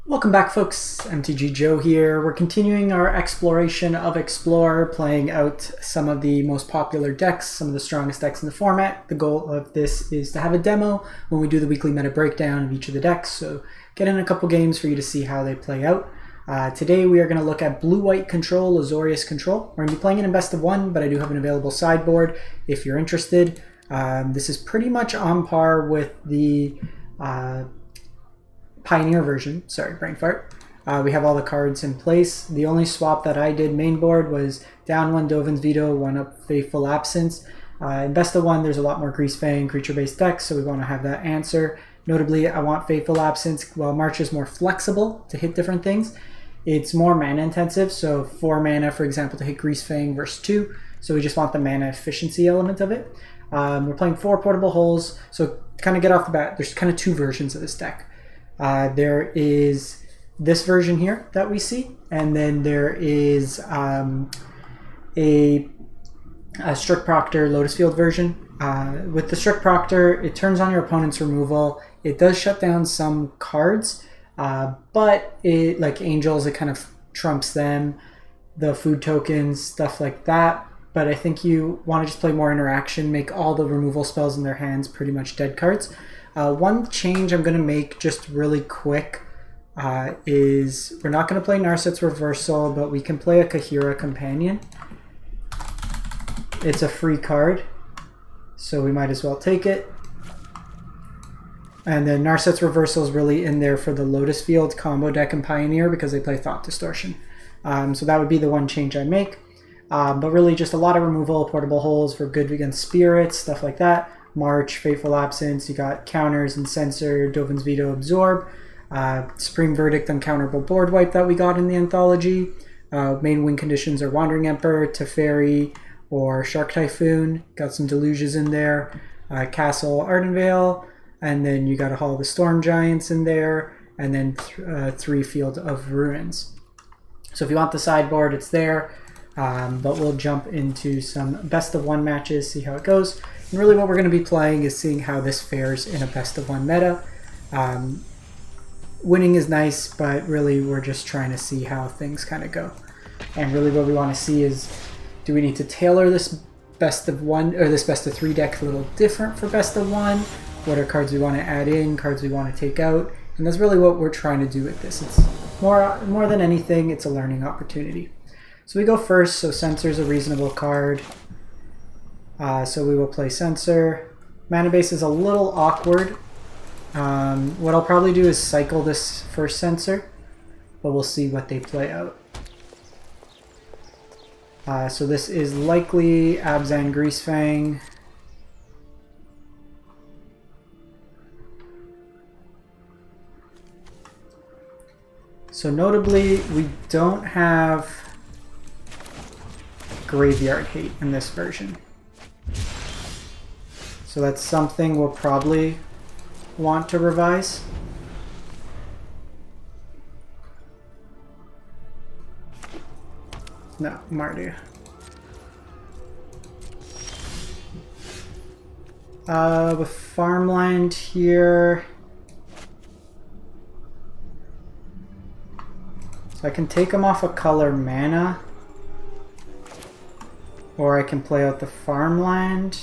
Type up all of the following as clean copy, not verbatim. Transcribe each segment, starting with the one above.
Welcome back, folks. MTG Joe here. We're continuing our exploration of Explorer, playing out some of the most popular decks, some of the strongest decks in the format. The goal of this is to have a demo when we do the weekly meta breakdown of each of the decks, so get in a couple games for you to see how they play out. Today we are going to look at blue-white control, Azorius control. We're going to be playing it in best of one, but I do have an available sideboard if you're interested. This is pretty much on par with the Pioneer version. Sorry, brain fart. We have all the cards in place. The only swap that I did main board was down one Dovin's Veto, one up Faithful Absence. In best of one, there's a lot more Greasefang creature-based decks, so we want to have that answer. Notably, I want Faithful Absence. While March is more flexible to hit different things, it's more mana intensive, so 4 mana, for example, to hit Greasefang versus 2, so we just want the mana efficiency element of it. We're playing 4 portable holes, so to kind of get off the bat, there's kind of 2 versions of this deck. There is this version here that we see, and then there is a strict proctor Lotus field version. With the strict proctor, it turns on your opponent's removal. It does shut down some cards, but it, like angels, it kind of trumps them, the food tokens, stuff like that. But I think you want to just play more interaction, make all the removal spells in their hands pretty much dead cards. One change I'm going to make just really quick is we're not going to play Narset's Reversal, but we can play a Kahira Companion. It's a free card, so we might as well take it. And then Narset's Reversal is really in there for the Lotus Field combo deck and Pioneer because they play Thought Distortion. So that would be the one change I make. But really just a lot of removal, portable holes for good against spirits, stuff like that. March, Faithful Absence, you got counters and Censor, Dovin's Veto, Absorb, Supreme Verdict, Uncounterable Board Wipe that we got in the Anthology. Main win conditions are Wandering Emperor, Teferi, or Shark Typhoon. Got some Deluges in there, Castle, Ardenvale, and then you got a Hall of the Storm Giants in there, and then 3 Field of Ruins. So if you want the sideboard, it's there, but we'll jump into some best of one matches, see how it goes. And really what we're going to be playing is seeing how this fares in a best of one meta. Winning is nice, but really we're just trying to see how things kind of go. And really what we want to see is, do we need to tailor this best of one or this best of 3 deck a little different for best of one? What are cards we want to add in, cards we want to take out? And that's really what we're trying to do with this. It's more than anything, it's a learning opportunity. So we go first, so Censor's a reasonable card. So we will play Censor. Mana base is a little awkward. What I'll probably do is cycle this first Censor, but we'll see what they play out. So this is likely Abzan Greasefang. So notably, we don't have Graveyard Hate in this version. So that's something we'll probably want to revise. No, Mardu. With Farmland here, so I can take them off a color mana, or I can play out the Farmland.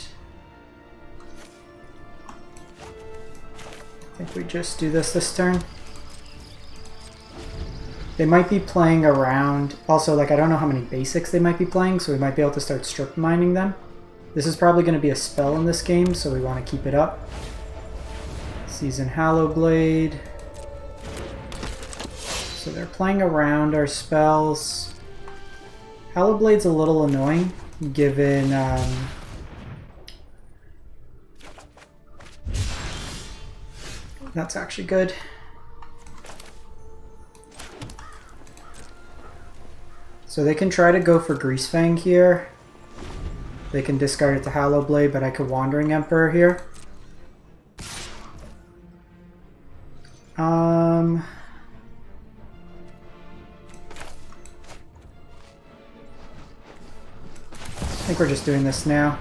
I think we just do this turn. They might be playing around. Also, like, I don't know how many basics they might be playing, so we might be able to start strip mining them. This is probably going to be a spell in this game, so we want to keep it up. Season Hallowblade. So they're playing around our spells. Hallowblade's a little annoying, given that's actually good. So they can try to go for Greasefang here. They can discard it to Hallowblade, but I could Wandering Emperor here. I think we're just doing this now.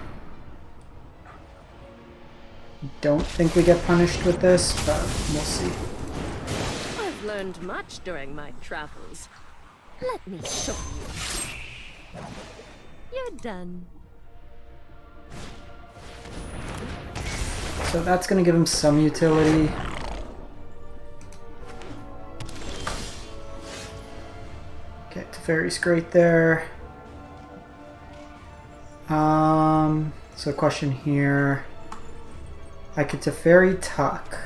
Don't think we get punished with this, but we'll see. I've learned much during my travels. Let me show you. You're done. So that's going to give him some utility. Okay, Teferi's great there. So question here. I could Teferi Tuck.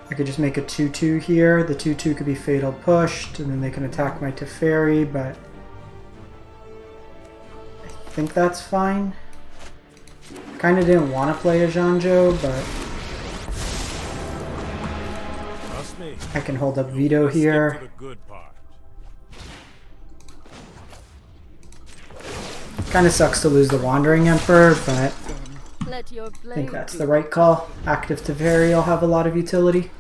I could just make a 2-2 here. The 2-2 could be fatal pushed, and then they can attack my Teferi, but I think that's fine. I kind of didn't want to play a Zhanzhou, but I can hold up Veto here. Kind of sucks to lose the Wandering Emperor, but I think that's the right call. Active Teferi will have a lot of utility.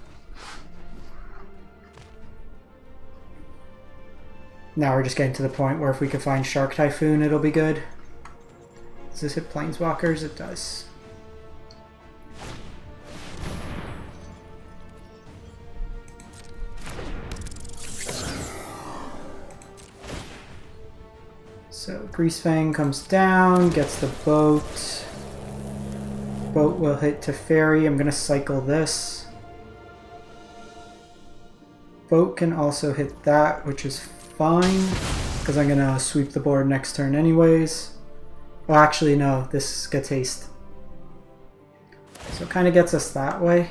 Now we're just getting to the point where if we could find Shark Typhoon, it'll be good. Does this hit Planeswalkers? It does. So Greasefang comes down, gets the boat. Boat will hit Teferi. I'm going to cycle this. Boat can also hit that, which is fine, because I'm going to sweep the board next turn anyways. Well, actually, no, this gets haste. So it kind of gets us that way.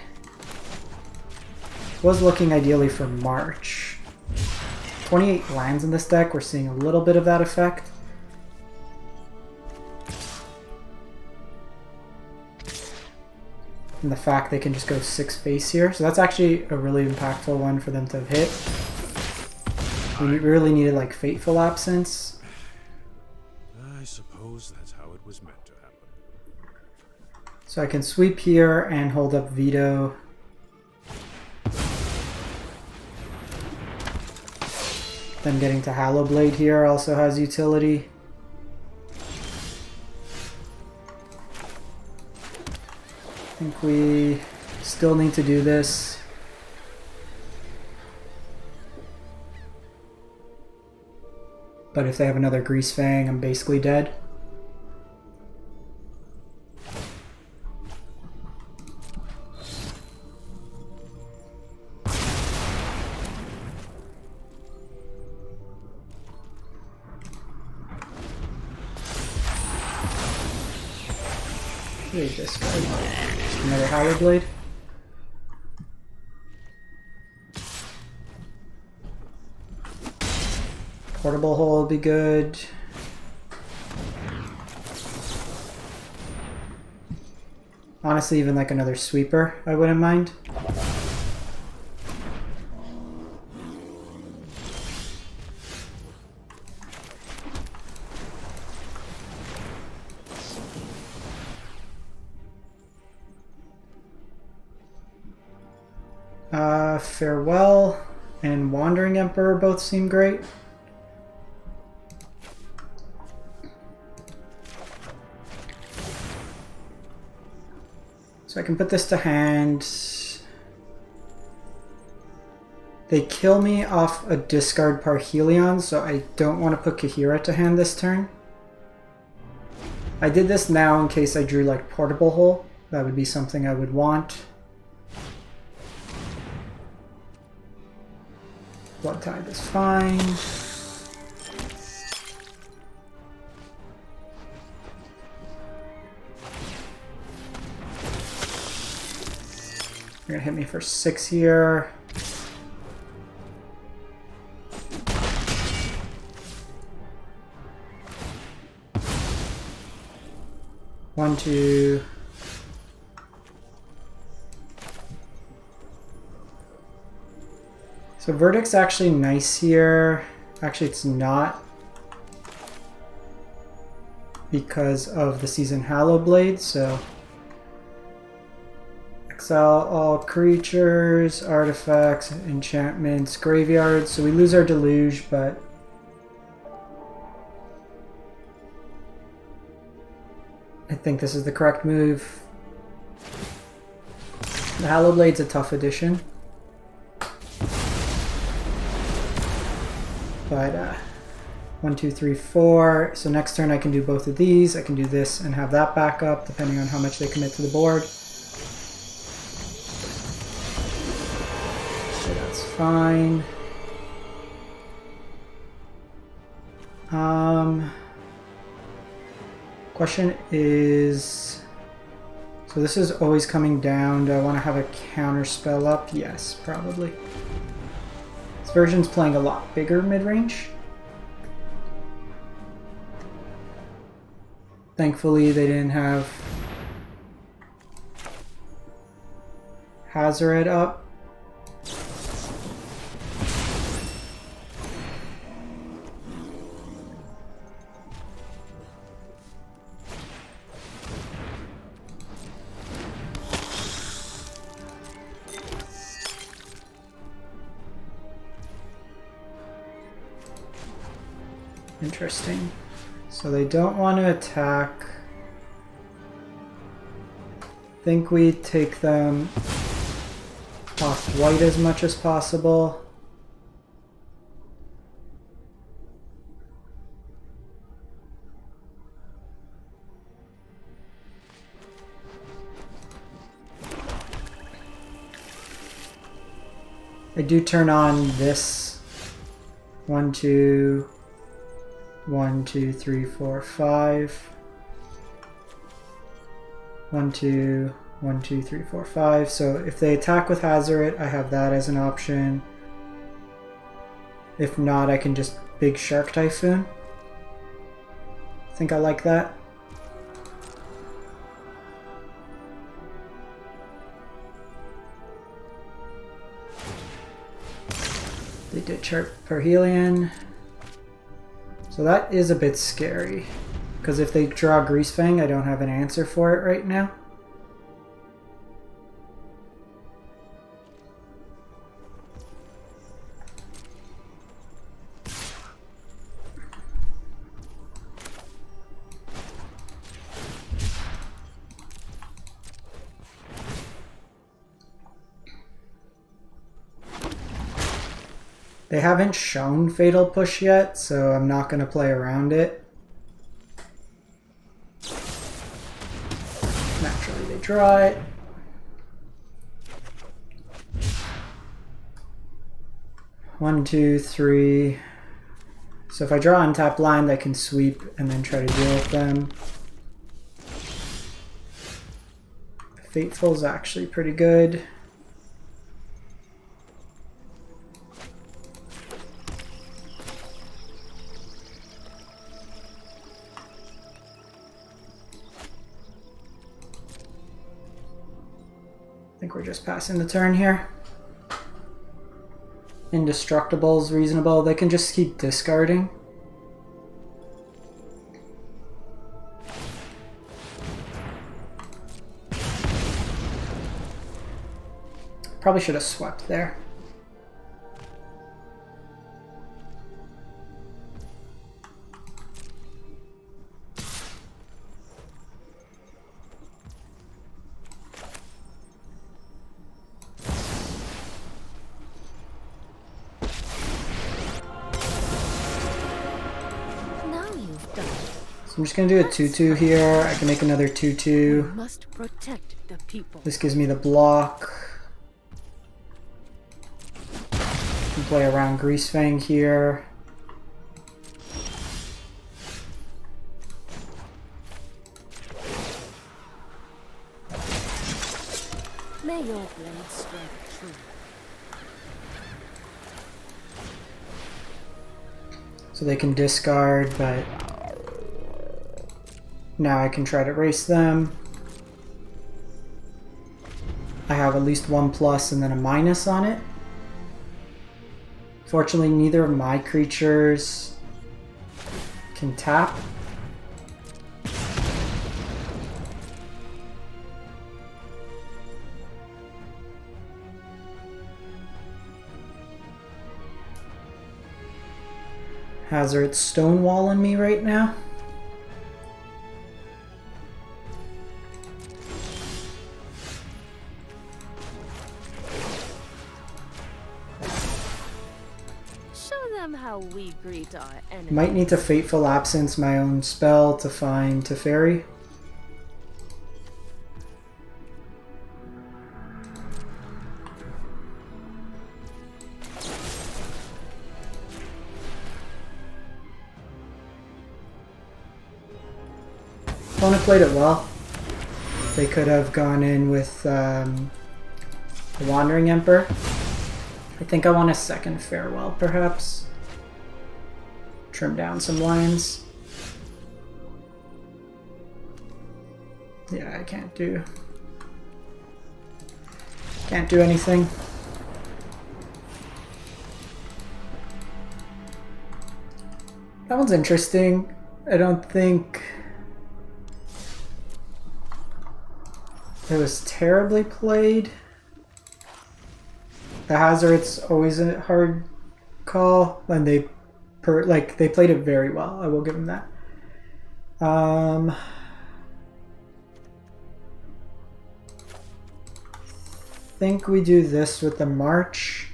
Was looking ideally for March. 28 lands in this deck, we're seeing a little bit of that effect. And the fact they can just go 6 face here. So that's actually a really impactful one for them to have hit. We really needed like Fateful Absence. I suppose that's how it was meant to happen. So I can sweep here and hold up Veto. Then getting to Hallowblade here also has utility. I think we still need to do this. But if they have another Greasefang, I'm basically dead. What is this guy? Another Hallowblade. Portable Hole would be good. Honestly, even like another Sweeper, I wouldn't mind. Farewell and Wandering Emperor both seem great. So I can put this to hand. They kill me off a discard Parhelion, so I don't want to put Kahira to hand this turn. I did this now in case I drew like Portable Hole. That would be something I would want. Blood Tide is fine. You're gonna hit me for 6 here. One, two. So Verdict's actually nice here. Actually, it's not, because of the Season Hallowblade, so exile all creatures, artifacts, enchantments, graveyards. So we lose our Deluge, but I think this is the correct move. The Hallowblade's a tough addition. but 1, 2, 3, 4. So next turn I can do both of these. I can do this and have that back up depending on how much they commit to the board. So that's fine. Question is, so this is always coming down. Do I want to have a counter spell up? Yes, probably. This version's playing a lot bigger mid-range. Thankfully, they didn't have Hazoret up. Interesting. So they don't want to attack. I think we take them off white as much as possible. I do turn on this 1, 2, 1, 2, 3, 4, 5. 1, 2, 1, 2, 3, 4, 5. So if they attack with Hazoret, I have that as an option. If not, I can just big Shark Typhoon. I think I like that. They did Chart Perhelion. So that is a bit scary, because if they draw Greasefang, I don't have an answer for it right now. They haven't shown Fatal Push yet, so I'm not going to play around it. Naturally, they draw it. One, two, three. So if I draw untapped land, I can sweep and then try to deal with them. Fateful's actually pretty good. I think we're just passing the turn here. Indestructible is reasonable. They can just keep discarding. Probably should have swept there. So I'm just going to do a 2-2 here. I can make another 2-2. Must protect the people. This gives me the block. I can play around Greasefang here. May your blade strike true. So they can discard, but now I can try to race them. I have at least one plus and then a minus on it. Fortunately, neither of my creatures can tap. Hazoret stonewalling me right now. Show them how we greet our enemies. Might need to Fateful Absence my own spell to find Teferi. Opponent played it well. They could have gone in with the Wandering Emperor. I think I want a second Farewell, perhaps. Trim down some lines. Yeah, I can't do anything. That one's interesting. I don't think it was terribly played. The Hazard's always a hard call, and they played it very well. I will give them that. Think we do this with the March,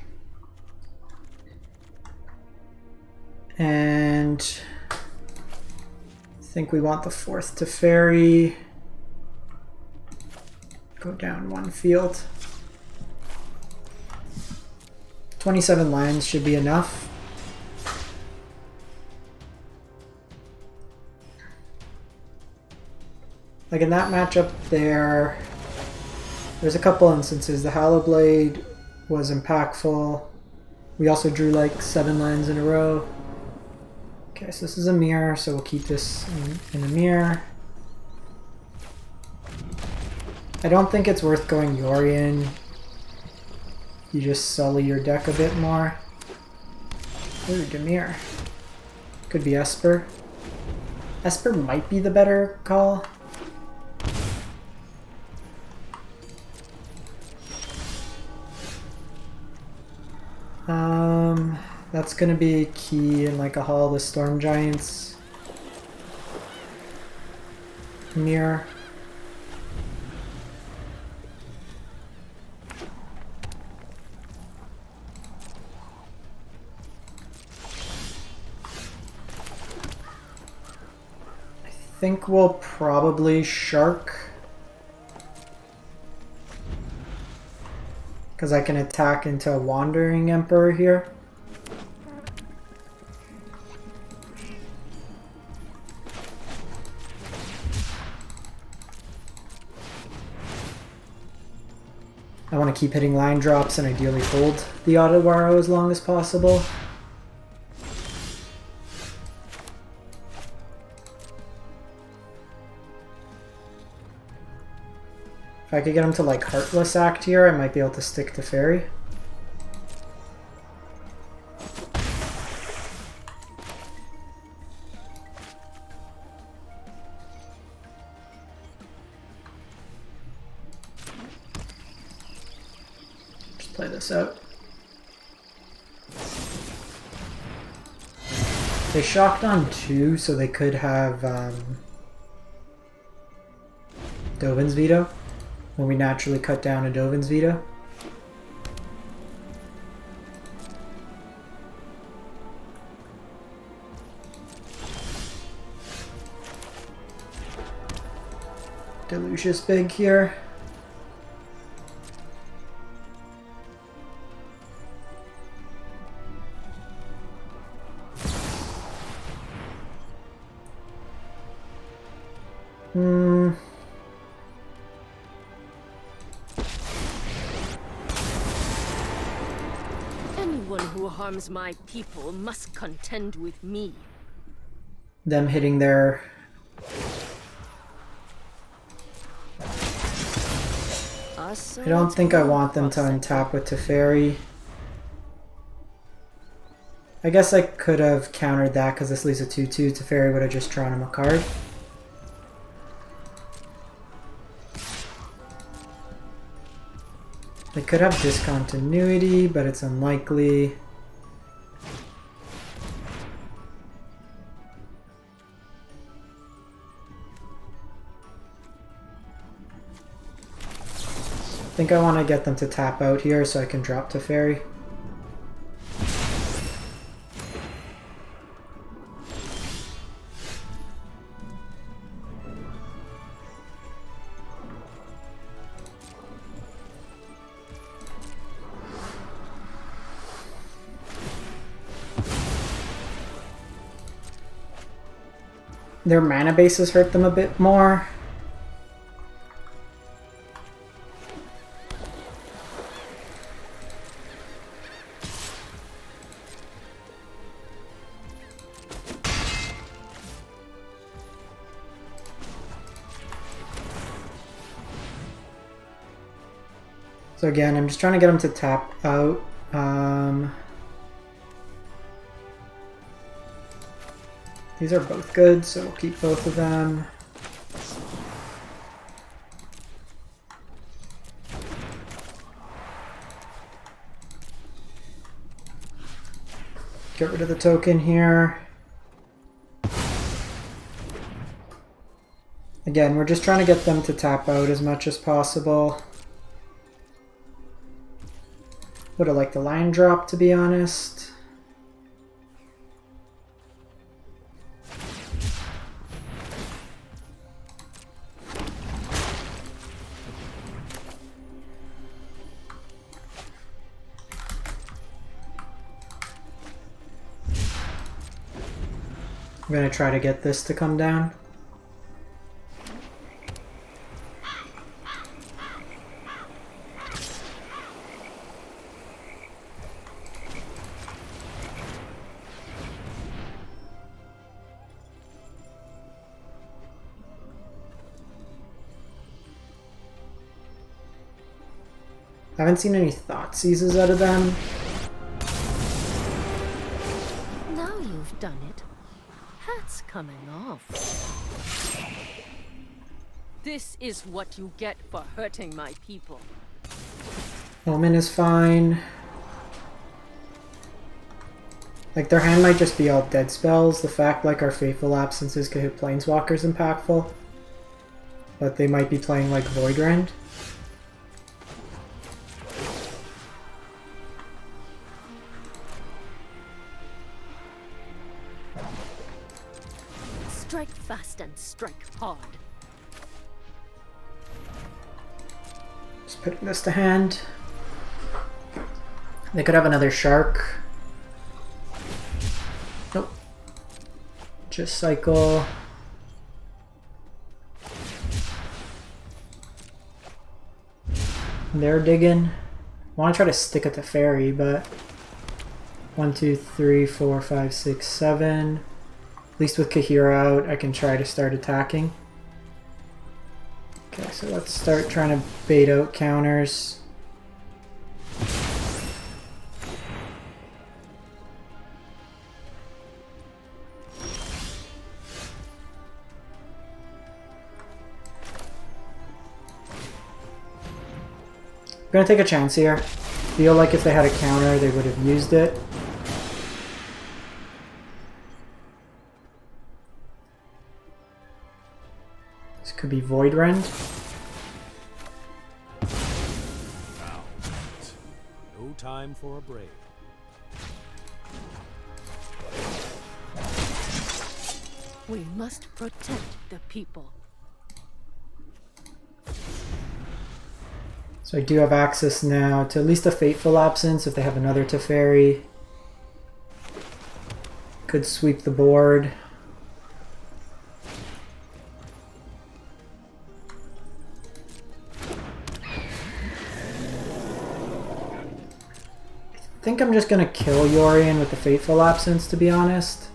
and I think we want the 4th Teferi. Go down one field. 27 lands should be enough. Like in that matchup there's a couple instances. The Hallowblade was impactful. We also drew like 7 lands in a row. Okay, so this is a mirror, so we'll keep this in a mirror. I don't think it's worth going Yorion. You just sully your deck a bit more. Ooh, Demir. Could be Esper. Esper might be the better call. That's gonna be key in like a Hall of the Storm Giants mirror. I think we'll probably Shark, because I can attack into a Wandering Emperor here. I want to keep hitting line drops and ideally hold the Otawaro as long as possible. If I could get him to like Heartless Act here, I might be able to stick to Fairy. Just play this out. They shocked on 2, so they could have Dovin's Veto. When we naturally cut down a Dovin's Veto. Delucius big here. Harms my people must contend with me. Them hitting their I don't think I want them to untap with Teferi. I guess I could have countered that because this leaves a 2/2. Teferi would have just drawn him a card. They could have discontinuity, but it's unlikely. I think I want to get them to tap out here so I can drop Teferi. their mana bases hurt them a bit more. So again, I'm just trying to get them to tap out. These are both good, so we'll keep both of them. Get rid of the token here. Again, we're just trying to get them to tap out as much as possible. Would have liked the line drop, to be honest. I'm going to try to get this to come down. I haven't seen any thought seizes out of them. Now you've done it. Hat's coming off. This is what you get for hurting my people. Omen is fine. Like, their hand might just be all dead spells. The fact, like, our Faithful Absences could hit Planeswalkers impactful. But they might be playing, like, Void Rend. Strike fast and strike hard. Just putting this to hand. They could have another shark. Nope. Just cycle. They're digging. I want to try to stick at the fairy, but 1, 2, 3, 4, 5, 6, 7. At least with Kahira out, I can try to start attacking. Okay, so let's start trying to bait out counters. I'm gonna take a chance here. Feel like if they had a counter, they would have used it. This could be Void Rend. Now, no time for a break. We must protect the people. So I do have access now to at least a Fateful Absence if they have another Teferi. Could sweep the board. I think I'm just gonna kill Yorion with the Fateful Absence, to be honest.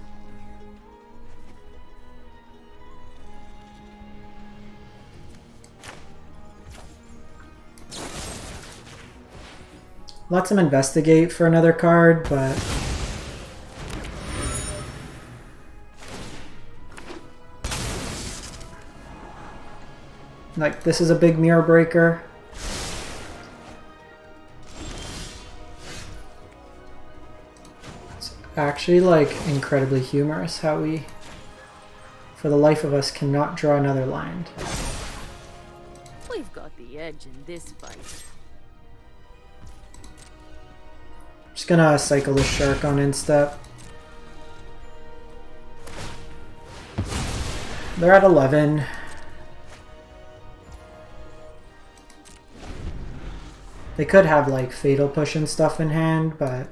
Let them investigate for another card, but like, this is a big mirror breaker. It's actually, like, incredibly humorous how we, for the life of us, cannot draw another land. We've got the edge in this fight. Just gonna cycle this shark on instep. They're at 11. They could have like Fatal Push and stuff in hand, but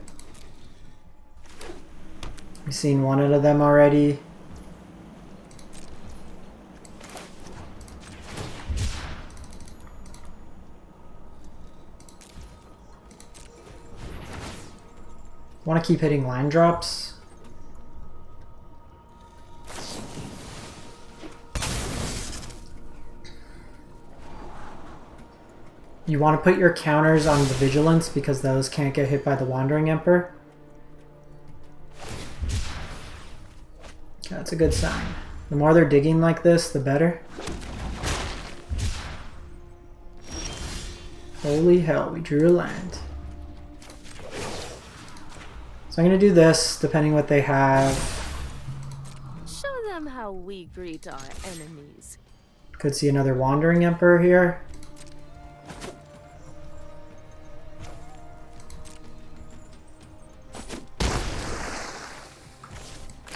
we've seen one out of them already. Want to keep hitting land drops. You want to put your counters on the Vigilance because those can't get hit by the Wandering Emperor. Okay, that's a good sign. The more they're digging like this, the better. Holy hell, we drew a land. So I'm going to do this, depending what they have. Show them how we greet our enemies. Could see another Wandering Emperor here.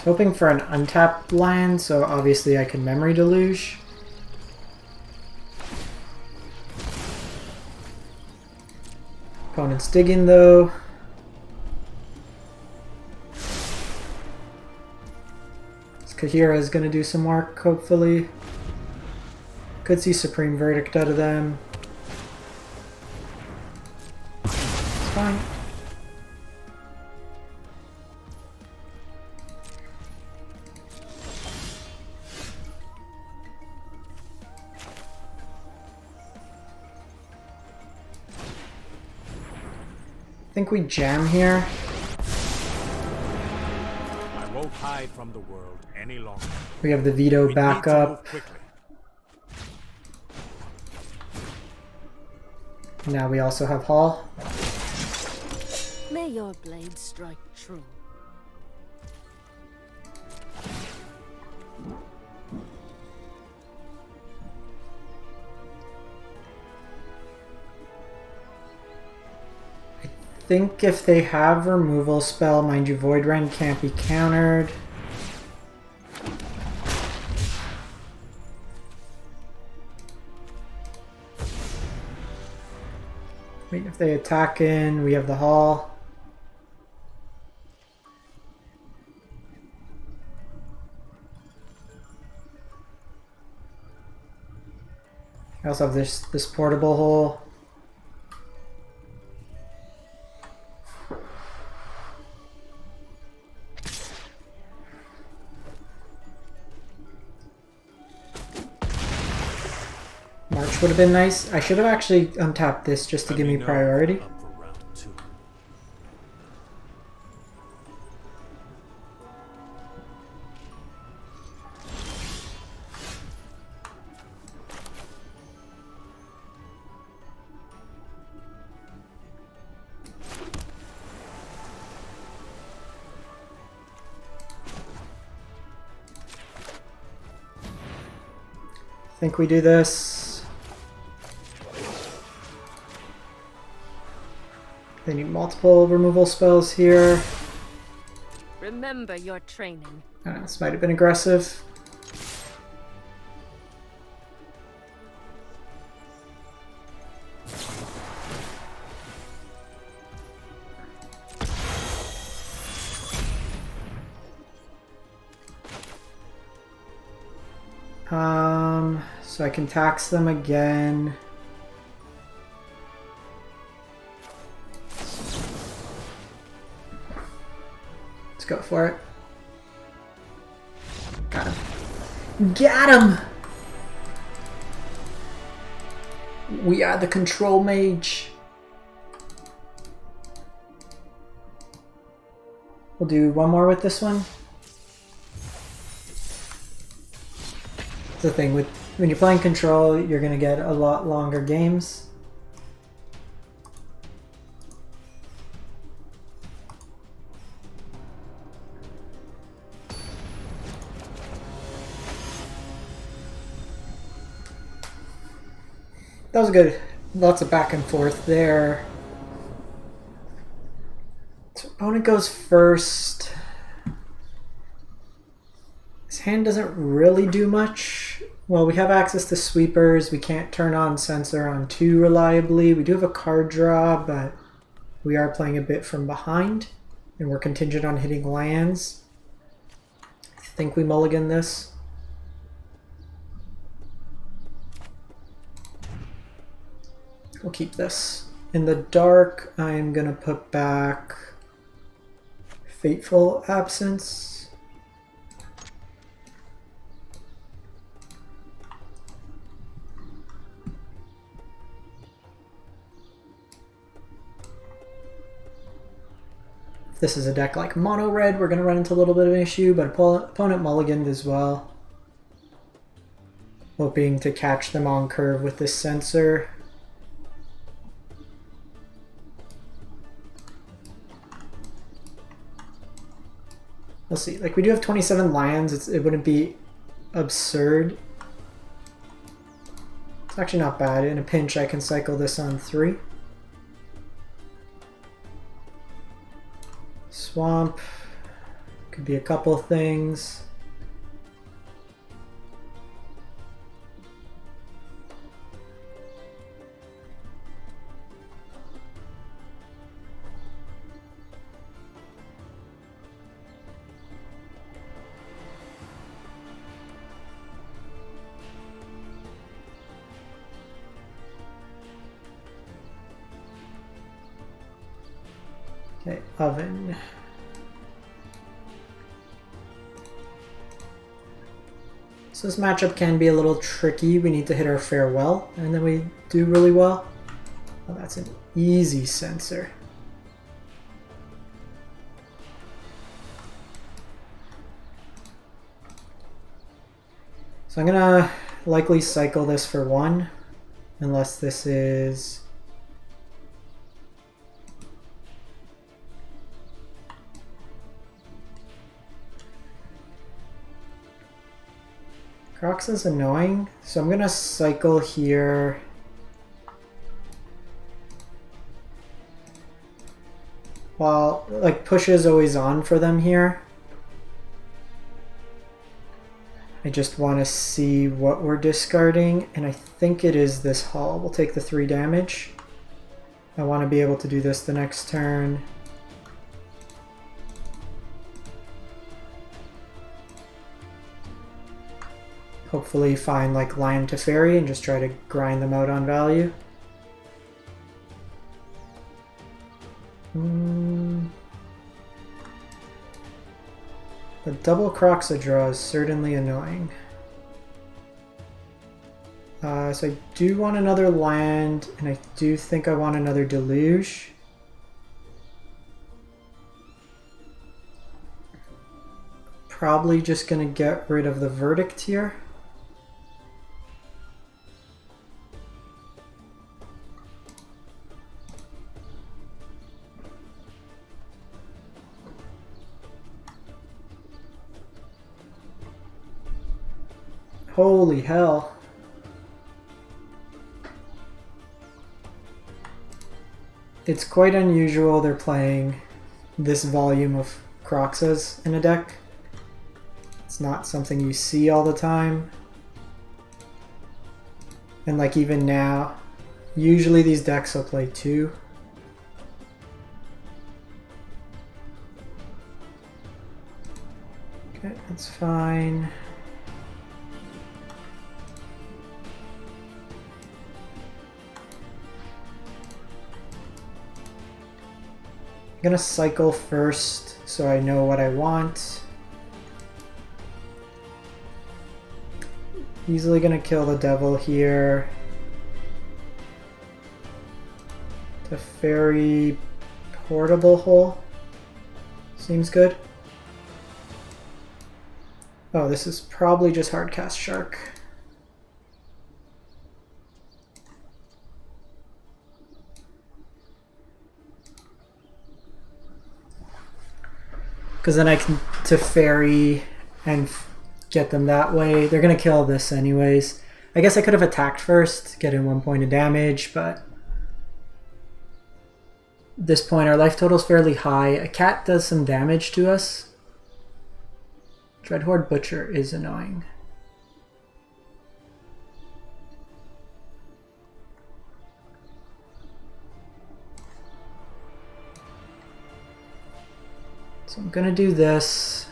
Hoping for an untapped land, so obviously I can Memory Deluge. Opponent's digging though. This Kahira is going to do some work, hopefully. Could see Supreme Verdict out of them. It's fine. I think we jam here. I won't hide from the world any longer. We have the veto We backup. need to move quickly. Now we also have Hall. May your blade strike true. I think if they have removal spell, mind you, Void Rend can't be countered. Wait, if they attack in, we have the Hall. I also have this portable hole. March would have been nice. I should have actually untapped this just to give me priority. Up for round 2. I think we do this. They need multiple removal spells here. Remember your training. This might have been aggressive. So I can tax them again. Let's go for it. Got him. Got him! We are the control mage. We'll do one more with this one. It's the thing with when you're playing control, you're gonna get a lot longer games. That was good. Lots of back and forth there. So opponent goes first. His hand doesn't really do much. Well, we have access to sweepers. We can't turn on Censor on 2 reliably. We do have a card draw, but we are playing a bit from behind, and we're contingent on hitting lands. I think we mulligan this. We'll keep this. In the dark, I'm gonna put back Fateful Absence. If this is a deck like Mono Red, we're going to run into a little bit of an issue, but opponent mulliganed as well. Hoping to catch them on curve with this Censor. We'll see. Like, we do have 27 lands. It wouldn't be absurd. It's actually not bad. In a pinch, I can cycle this on 3. Swamp. Could be a couple things. Okay, Oven. So this matchup can be a little tricky. We need to hit our Farewell, and then we do really well. Oh, that's an easy Censor. So I'm gonna likely cycle this for 1, unless this is... Crocs is annoying, so I'm gonna cycle here. While, like, push is always on for them here. I just want to see what we're discarding, and I think it is this Hull. We'll take the 3 damage. I want to be able to do this the next turn. Hopefully find like Lion Teferi and just try to grind them out on value. The double Croxa draw is certainly annoying. So I do want another land, and I do think I want another Deluge. Probably just gonna get rid of the Verdict here. Holy hell. It's quite unusual they're playing this volume of Croxas in a deck. It's not something you see all the time. And like even now, usually these decks will play 2. Okay, that's fine. I'm gonna cycle first so I know what I want. Easily gonna kill the Devil here. Teferi Portable Hole seems good. Oh, this is probably just Hardcast Shark. Because then I can Teferi and get them that way. They're going to kill this anyways. I guess I could have attacked first, get in 1 point of damage, but at this point our life total is fairly high. A cat does some damage to us. Dreadhorde Butcher is annoying. So I'm gonna do this.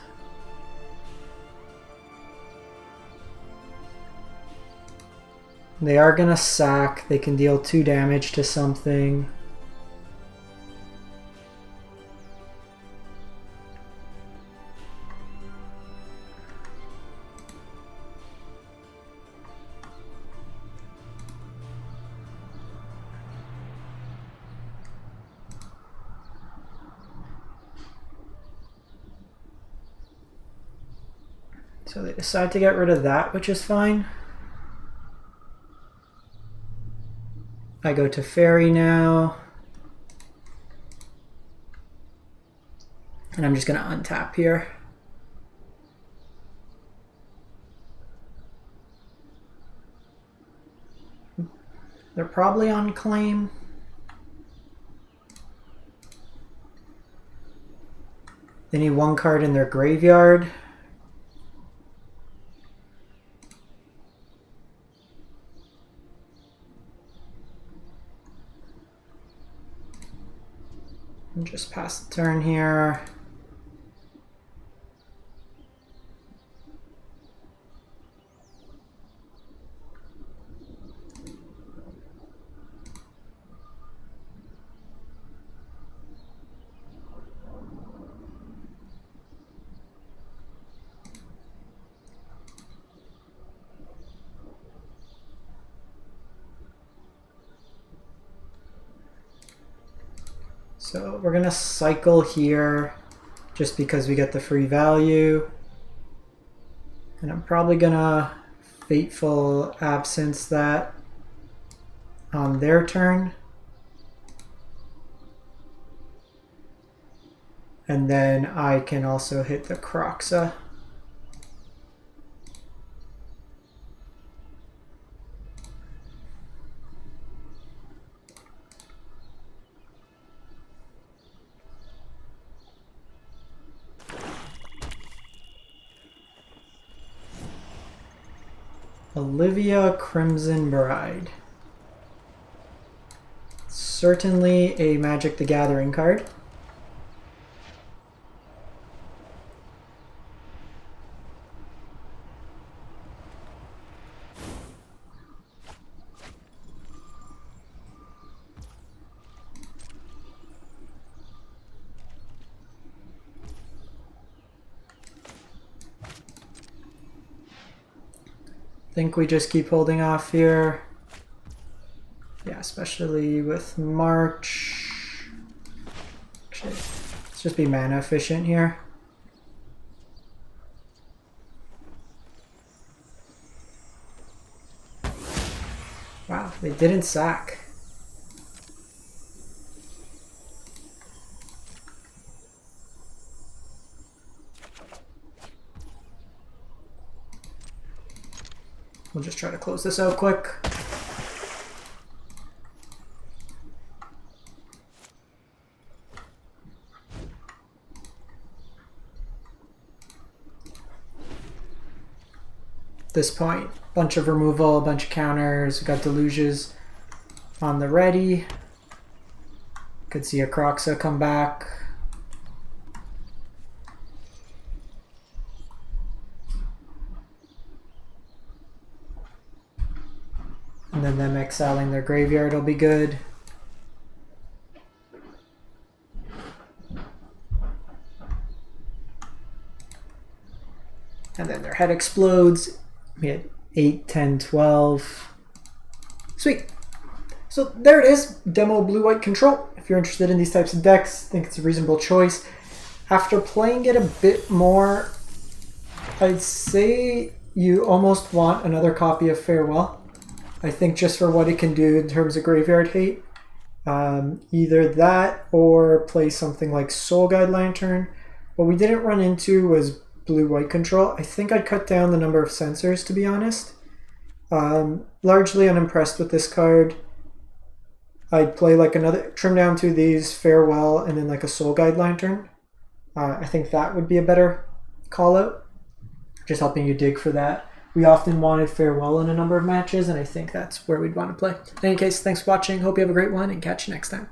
They are gonna sack. They can deal 2 damage to something. So they decide to get rid of that, which is fine. I go to Fairy now. And I'm just going to untap here. They're probably on claim. They need one card in their graveyard. And just pass the turn here. So we're gonna cycle here just because we get the free value. And I'm probably gonna Fateful Absence that on their turn. And then I can also hit the Croxa. Olivia Crimson Bride. Certainly a Magic the Gathering card. Think we just keep holding off here. Yeah, especially with March. Actually, let's just be mana efficient here. Wow, they didn't sack. We'll just try to close this out quick. At this point, bunch of removal, a bunch of counters. We've got Deluges on the ready. Could see a Croxa come back. And then them exiling their graveyard will be good. And then their head explodes. We had 8, 10, 12. Sweet. So there it is. Demo blue-white control. If you're interested in these types of decks, I think it's a reasonable choice. After playing it a bit more, I'd say you almost want another copy of Farewell. I think just for what it can do in terms of graveyard hate. Either that or play something like Soul Guide Lantern. What we didn't run into was blue-white control. I think I'd cut down the number of censors, to be honest. Largely unimpressed with this card. I'd play like another, trim down to these, Farewell, and then like a Soul Guide Lantern. I think that would be a better call out. Just helping you dig for that. We often wanted Farewell in a number of matches, and I think that's where we'd want to play. In any case, thanks for watching. Hope you have a great one, and catch you next time.